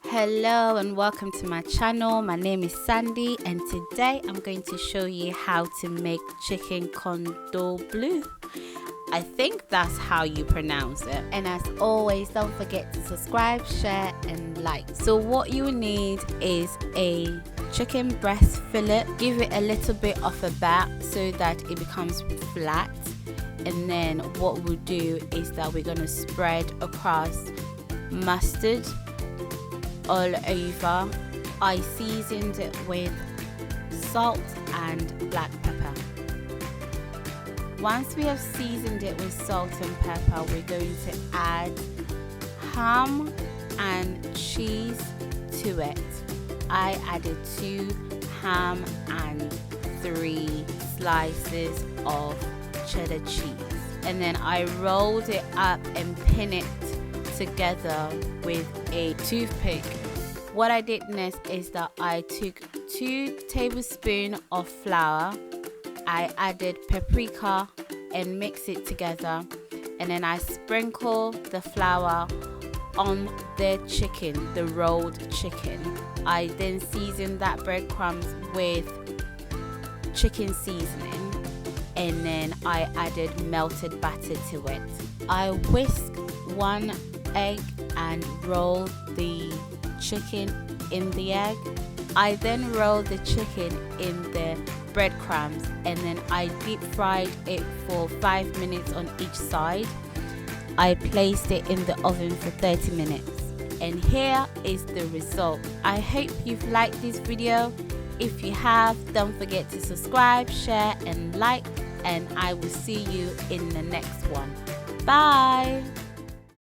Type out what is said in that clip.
Hello and welcome to my channel. My name is Sandy and today I'm going to show you how to make chicken Cordon Bleu. I think that's how you pronounce it. And as always, don't forget to subscribe, share and like. So what you need is a chicken breast fillet. Give it a little bit of a bat so that it becomes flat. And then what we'll do is that we're going to spread across mustard all over. I seasoned it with salt and black pepper. Once we have seasoned it with salt and pepper, we're going to add ham and cheese to it. I added 2 ham and 3 slices of cheddar cheese, and then I rolled it up and pinned it together with a toothpick. What I did next is that I took 2 tablespoons of flour, I added paprika and mixed it together, and then I sprinkle the flour on the chicken, the rolled chicken. I then seasoned that breadcrumbs with chicken seasoning, and then I added melted butter to it. I whisked 1 egg and roll the chicken in the egg. I then roll the chicken in the breadcrumbs, and then I deep fried it for 5 minutes on each side. I placed it in the oven for 30 minutes, and here is the result. I hope you've liked this video. If you have, don't forget to subscribe, share and like, and I will see you in the next one. Bye.